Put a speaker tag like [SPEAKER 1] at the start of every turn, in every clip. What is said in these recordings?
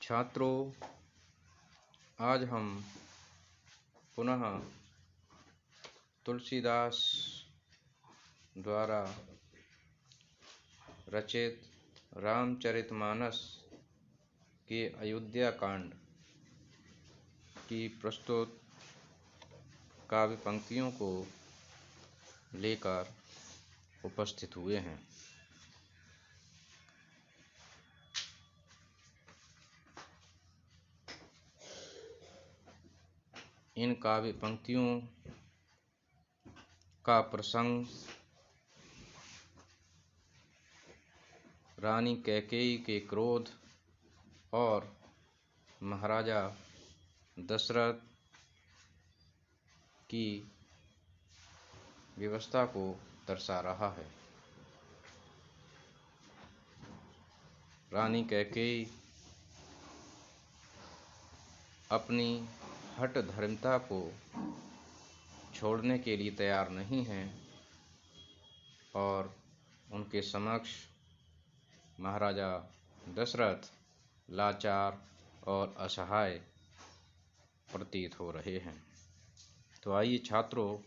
[SPEAKER 1] छात्रों, आज हम पुनः तुलसीदास द्वारा रचित रामचरितमानस के अयोध्या कांड की प्रस्तुत काव्य पंक्तियों को लेकर उपस्थित हुए हैं। इन काव्य पंक्तियों का प्रसंग रानी कैकेयी के क्रोध और महाराजा दशरथ की व्यवस्था को दर्शा रहा है। रानी कैकेयी अपनी हठ धर्मता को छोड़ने के लिए तैयार नहीं हैं और उनके समक्ष महाराजा दशरथ लाचार और असहाय प्रतीत हो रहे हैं। तो आइए छात्रों,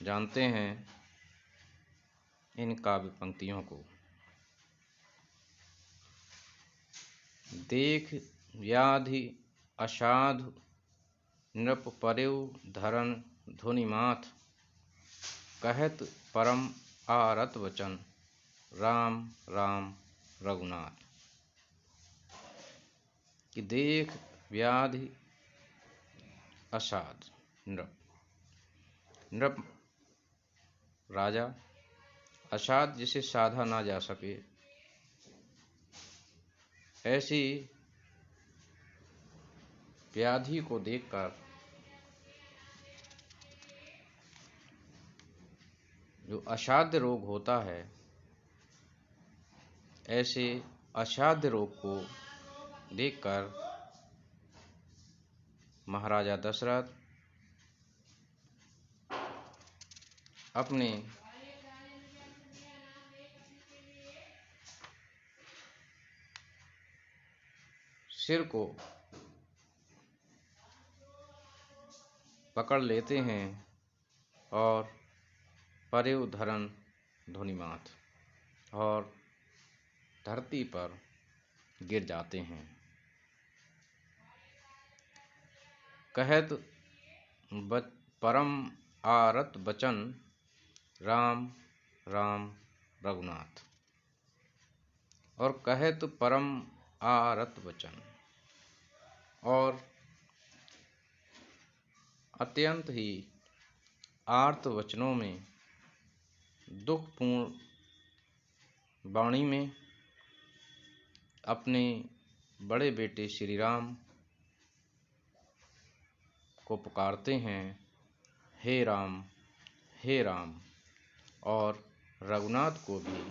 [SPEAKER 1] जानते हैं इन काव्य पंक्तियों को। देख व्याधि असाधु नृप परेउ धरन धुनिमाथ, कहत परम आरत वचन राम राम रघुनाथ। कि देख व्याधि असाध नृप राजा, असाध जिसे साधा ना जा सके, ऐसी व्याधि को देखकर जो असाध्य रोग होता है, ऐसे असाध्य रोग को देखकर महाराजा दशरथ अपने सिर को पकड़ लेते हैं और परेउ धरन धुनिमाथ और धरती पर गिर जाते हैं। कहत परम आरत बचन राम राम रघुनाथ। और कहत परम आरत वचन, और अत्यंत ही आर्त वचनों में, दुखपूर्ण वाणी में अपने बड़े बेटे श्री राम को पुकारते हैं, हे राम हे राम। और रघुनाथ को भी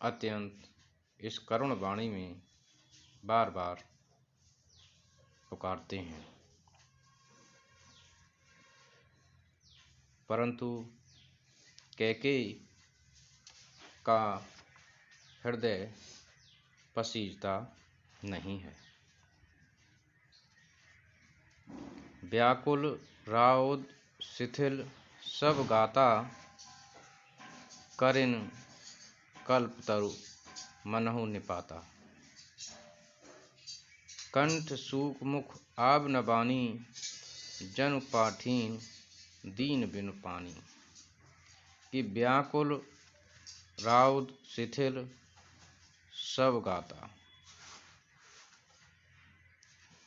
[SPEAKER 1] अत्यंत इस करुण वाणी में बार बार पुकारते हैं। परंतु कैकेयी का हृदय पसीजता नहीं है। व्याकुल राउद शिथिल सब गाता, करिन कल्पतरु मनहु निपाता। कंठ सूक मुख आब न बानी, जनु पाठीन दीन बिनु पानी। कि व्याकुल राउद शिथिल सब गाता,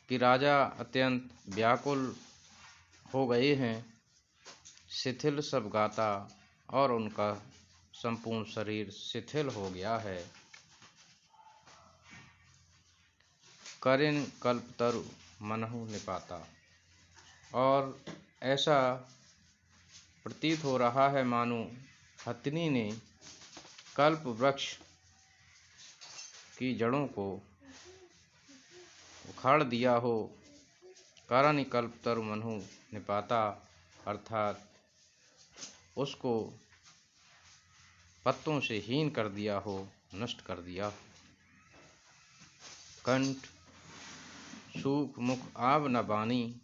[SPEAKER 1] कि राजा अत्यंत व्याकुल हो गए हैं, शिथिल सब गाता, और उनका संपूर्ण शरीर शिथिल हो गया है। करिन कल्पतरु मनहु निपाता, और ऐसा प्रतीत हो रहा है मानो हथिनी ने कल्प वृक्ष की जड़ों को उखाड़ दिया हो। करनि कल्पतरु मनहु निपाता, अर्थात उसको पत्तों से हीन कर दिया हो, नष्ट कर दिया। कंठ सूख मुख आब न बानी,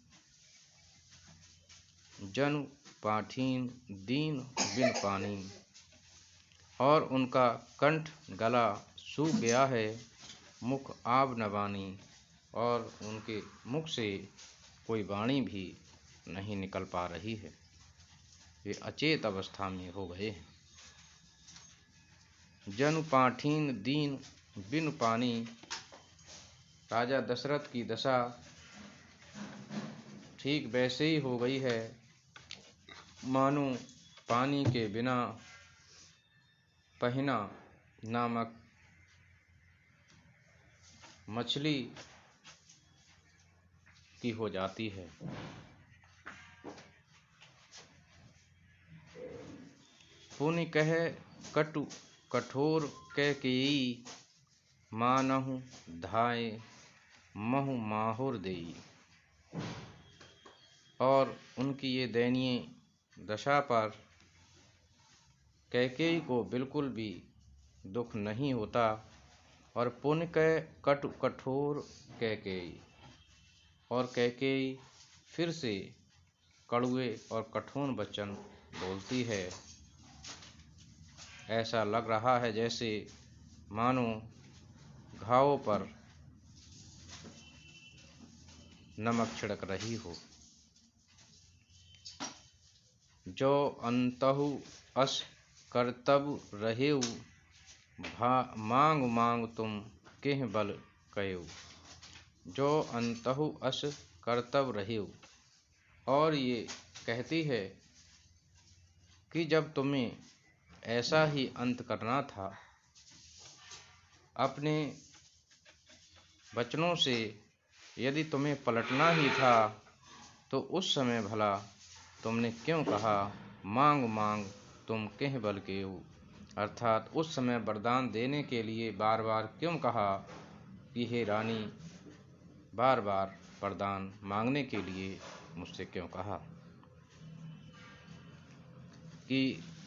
[SPEAKER 1] जनु पाठीन दीन बिन पानी। और उनका कंठ गला सूख गया है, मुख आब न बानी, और उनके मुख से कोई वाणी भी नहीं निकल पा रही है। वे अचेत अवस्था में हो गए हैं। जनु पाठीन दीन बिन पानी। राजा दशरथ की दशा ठीक वैसे ही हो गई है, मानो पानी के बिना पहिना नामक मछली की हो जाती है। पुनि कह कटु कठोर कैकेयी, मानहु धाय महु माहुर देई। और उनकी ये दयनीय दशा पर कैकेयी को बिल्कुल भी दुख नहीं होता। और पुनि कह कटु कठोर कैकेयी, और कैकेयी फिर से कड़ुए और कठोर वचन बोलती है। ऐसा लग रहा है जैसे मानो घावों पर नमक छिड़क रही हो। जो अंतहु अस करतब रहेउ, मांग मांग तुम केह बल कयो। जो अंतहु अस करतब रहेउ, और ये कहती है कि जब तुम्हें ऐसा ही अंत करना था, अपने वचनों से यदि तुम्हें पलटना ही था, तो उस समय भला तुमने क्यों कहा मांग मांग तुम केह बल केहू। अर्थात उस समय वरदान देने के लिए बार बार क्यों कहा कि हे रानी, बार बार वरदान मांगने के लिए मुझसे क्यों कहा। कि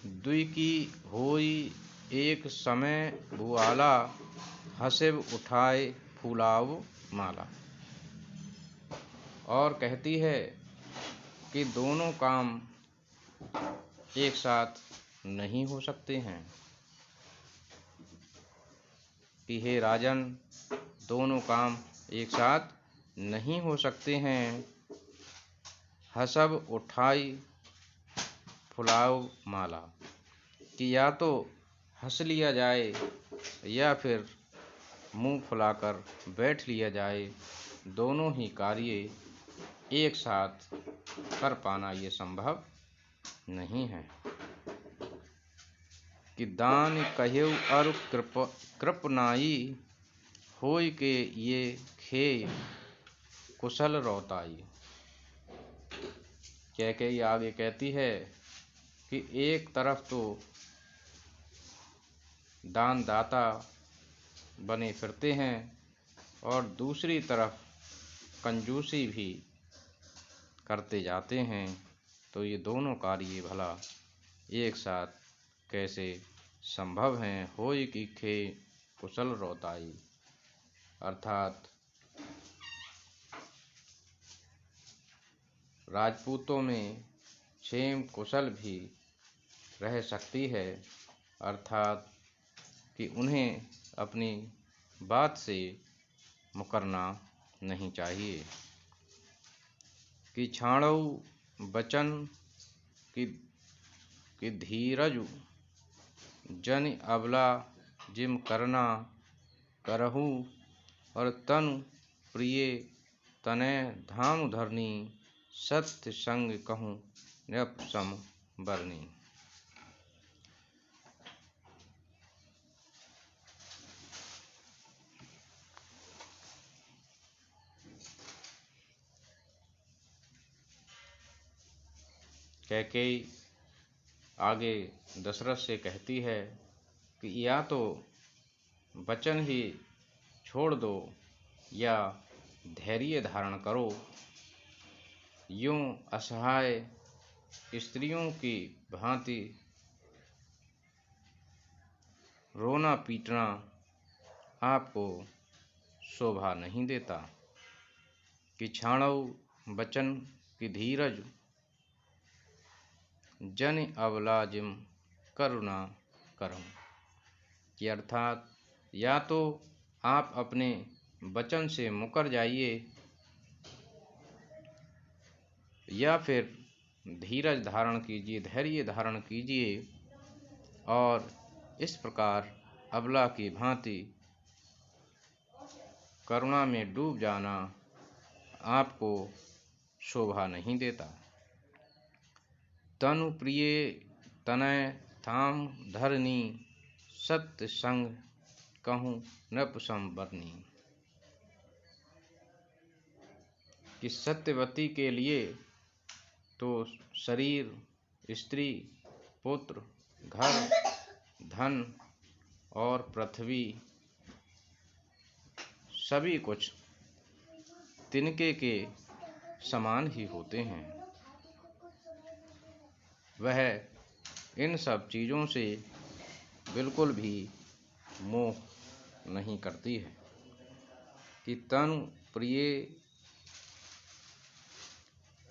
[SPEAKER 1] दुई की होई एक समय भुआला, हसिब उठाए फूलाव माला। और कहती है कि दोनों काम एक साथ नहीं हो सकते हैं। कि हे राजन, दोनों काम एक साथ नहीं हो सकते हैं। हसब उठाई फुलाव माला, कि या तो हंस लिया जाए या फिर मुंह फुलाकर बैठ लिया जाए। दोनों ही कार्य एक साथ कर पाना ये संभव नहीं है। कि दान कहेउ अरु कृपनाई, होय के ये खेय कुशल रौताई। कैकेयी आगे कहती है कि एक तरफ तो दान दाता बने फिरते हैं, और दूसरी तरफ कंजूसी भी करते जाते हैं, तो ये दोनों कार्य भला एक साथ कैसे संभव हैं। होय की खे कुशल रौताई, अर्थात राजपूतों में क्षेम कुशल भी रह सकती है, अर्थात कि उन्हें अपनी बात से मुकरना नहीं चाहिए। कि छाणऊ बचन कि धीरजु, जन अबला जिम करना करहु। और तनु प्रिय तनय धाम धरनी, सत्य संग कहूँ नृप सम बरनी। कैकेयी आगे दशरथ से कहती है कि या तो वचन ही छोड़ दो या धैर्य धारण करो। यूं असहाय स्त्रियों की भांति रोना पीटना आपको शोभा नहीं देता कि छाणौ बचन की धीरज जन अवलाजिम करुणा करम। कि अर्थात या तो आप अपने वचन से मुकर जाइए या फिर धीरज धारण कीजिए, धैर्य धारण कीजिए और इस प्रकार अबला की भांति करुणा में डूब जाना आपको शोभा नहीं देता। तनु प्रिय तनय थाम धरनी सत्य संग कहूँ नपुसम बरनी। कि सत्यवती के लिए तो शरीर, स्त्री, पुत्र, घर, धन और पृथ्वी सभी कुछ तिनके के समान ही होते हैं। वह इन सब चीज़ों से बिल्कुल भी मोह नहीं करती है। कि तनु प्रिय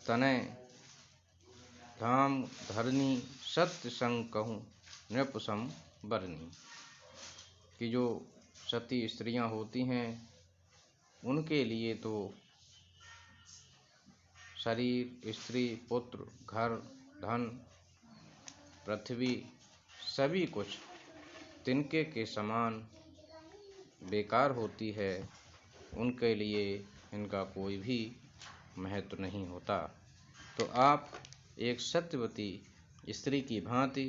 [SPEAKER 1] तनय धाम धरनी सत्य संग कहूँ नृपसम बरनी। कि जो सती स्त्रियां होती हैं उनके लिए तो शरीर, स्त्री, पुत्र, घर, धन, पृथ्वी सभी कुछ तिनके के समान बेकार होती है, उनके लिए इनका कोई भी महत्व नहीं होता। तो आप एक सत्यवती स्त्री की भांति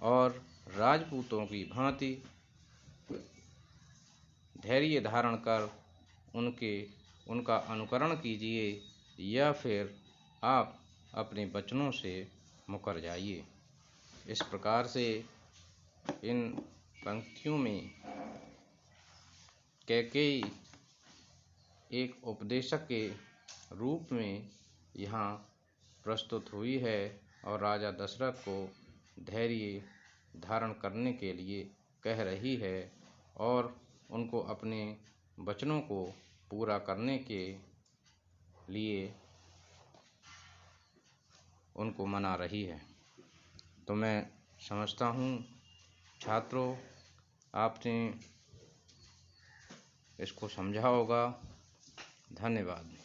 [SPEAKER 1] और राजपूतों की भांति धैर्य धारण कर उनका अनुकरण कीजिए या फिर आप अपने वचनों से मुकर जाइए। इस प्रकार से इन पंक्तियों में कैकेयी एक उपदेशक के रूप में यहाँ प्रस्तुत हुई है और राजा दशरथ को धैर्य धारण करने के लिए कह रही है और उनको अपने वचनों को पूरा करने के लिए उनको मना रही है। तो मैं समझता हूँ छात्रों आपने इसको समझा होगा। धन्यवाद।